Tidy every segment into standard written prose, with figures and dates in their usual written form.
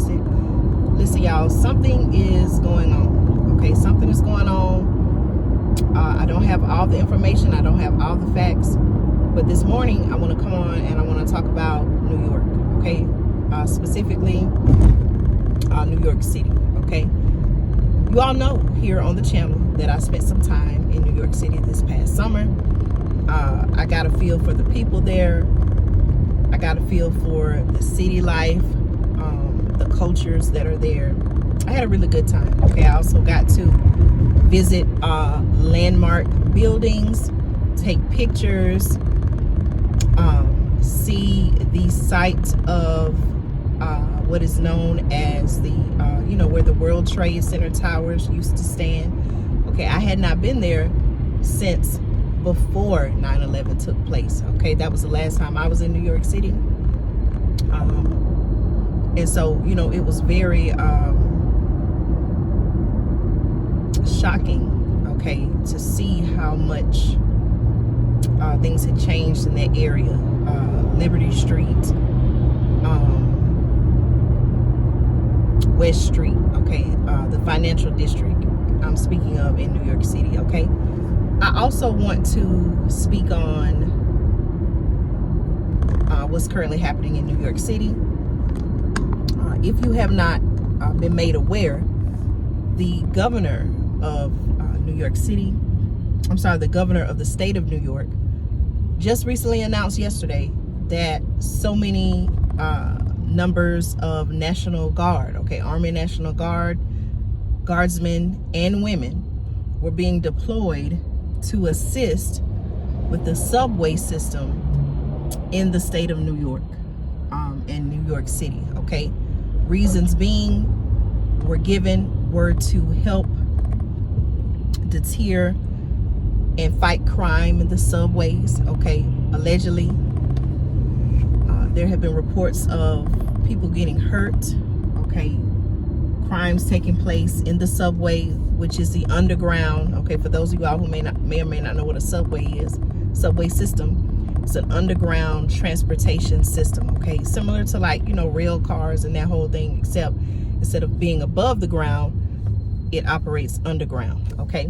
post it. Listen, y'all, something is going on. Okay, something is going on. I don't have all the information. I don't have all the facts. But this morning, I want to come on and I want to talk about New York. Okay, specifically New York City. Okay, you all know here on the channel that I spent some time in New York City this past summer. I got a feel for the people there. I got a feel for the city life, the cultures that are there. I had a really good time. Okay, I also got to visit landmark buildings, take pictures, see the site of what is known as the, where the World Trade Center towers used to stand. Okay, I had not been there since before 9/11 took place. Okay, that was the last time I was in New York City. And so, it was very shocking, okay, to see how much things had changed in that area. Liberty Street, West Street, okay, the financial district I'm speaking of in New York City. Okay, I also want to speak on what's currently happening in New York City. If you have not been made aware, the governor of New York City, the governor of the state of New York, just recently announced yesterday that so many numbers of National Guard, okay, Army National Guard, guardsmen and women were being deployed to assist with the subway system in the state of New York and New York City. Okay, reasons being were to help deter and fight crime in the subways. Okay, allegedly there have been reports of people getting hurt. Okay, crimes taking place in the subway, which is the underground. Okay, for those of you all who may or may not know what a subway is, subway system, it's an underground transportation system. Okay, similar to like rail cars and that whole thing, except instead of being above the ground, it operates underground. Okay,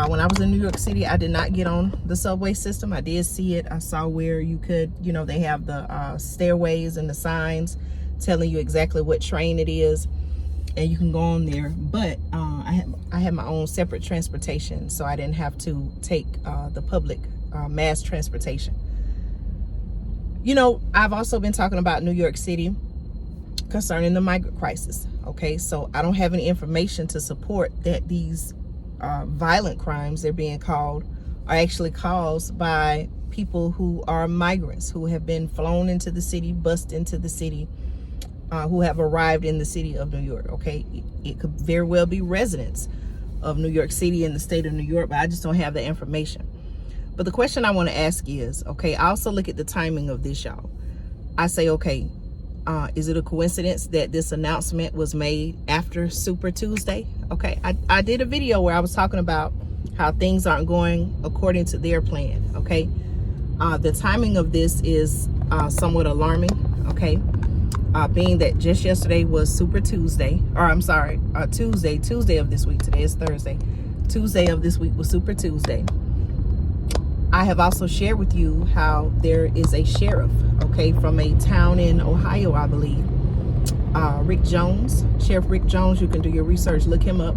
when I was in New York City, I did not get on the subway system. I did see it. I saw where you could, they have the stairways and the signs telling you exactly what train it is, and you can go on there. But I had my own separate transportation, so I didn't have to take the public mass transportation. I've also been talking about New York City concerning the migrant crisis. Okay, so I don't have any information to support that these violent crimes, they're being called, are actually caused by people who are migrants, who have been flown into the city, bussed into the city, who have arrived in the city of New York. Okay, it could very well be residents of New York City in the state of New York, but I just don't have the information. But the question I want to ask is, okay, I also look at the timing of this, y'all. I say, okay, is it a coincidence that this announcement was made after Super Tuesday? Okay, I did a video where I was talking about how things aren't going according to their plan. Okay, the timing of this is somewhat alarming. Okay, being that just yesterday was Super Tuesday, or I'm sorry, Tuesday of this week. Today is Thursday. Tuesday of this week was Super Tuesday. I have also shared with you how there is a sheriff, okay, from a town in Ohio, I believe, Sheriff Rick Jones. You can do your research, look him up.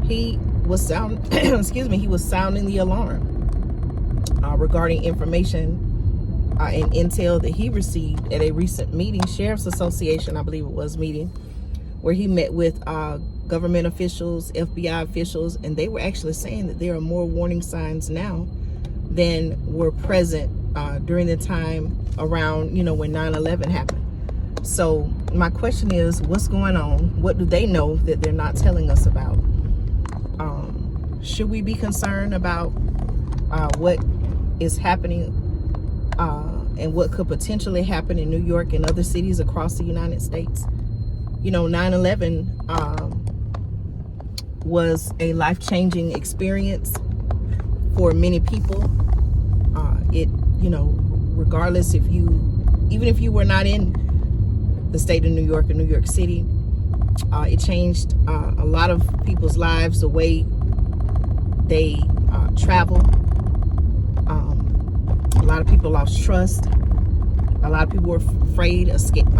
He was he was sounding the alarm regarding information and intel that he received at a recent meeting, Sheriff's Association, I believe it was, meeting, where he met with government officials, FBI officials, and they were actually saying that there are more warning signs now than were present during the time around, when 9/11 happened. So my question is, what's going on? What do they know that they're not telling us about? Should we be concerned about what is happening and what could potentially happen in New York and other cities across the United States? 9/11 was a life-changing experience for many people. Regardless, even if you were not in the state of New York or New York City, It changed a lot of people's lives, the way they travel. A lot of people lost trust. A lot of people were afraid and scared.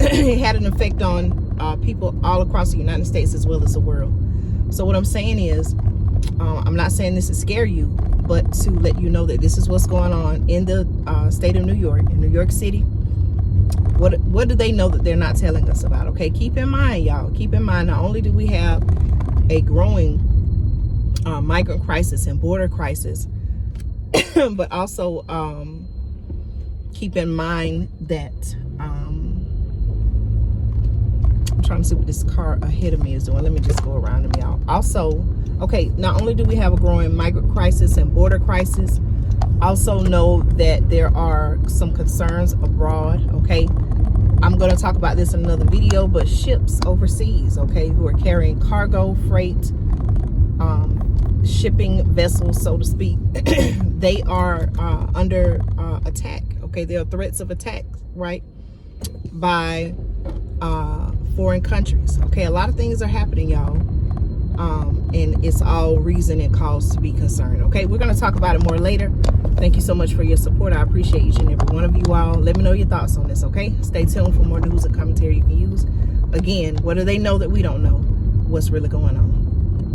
It had an effect on people all across the United States as well as the world. So what I'm saying is, I'm not saying this to scare you, but to let you know that this is what's going on in the state of New York, in New York City. What do they know that they're not telling us about? Okay, keep in mind, y'all. Keep in mind, not only do we have a growing migrant crisis and border crisis, but also keep in mind that I'm trying to see what this car ahead of me is doing. Let me just go around them, y'all. Also, okay, not only do we have a growing migrant crisis and border crisis, also know that there are some concerns abroad. Okay, I'm going to talk about this in another video, but ships overseas, okay, who are carrying cargo, freight, shipping vessels, so to speak, they are under attack. Okay, there are threats of attack, right, by foreign countries. Okay, a lot of things are happening, y'all, and it's all reason and cause to be concerned. Okay, we're going to talk about it more later. Thank you so much for your support. I appreciate each and every one of you all. Let me know your thoughts on this. Okay, stay tuned for more news and commentary you can use. Again, what do they know that we don't know? What's really going on?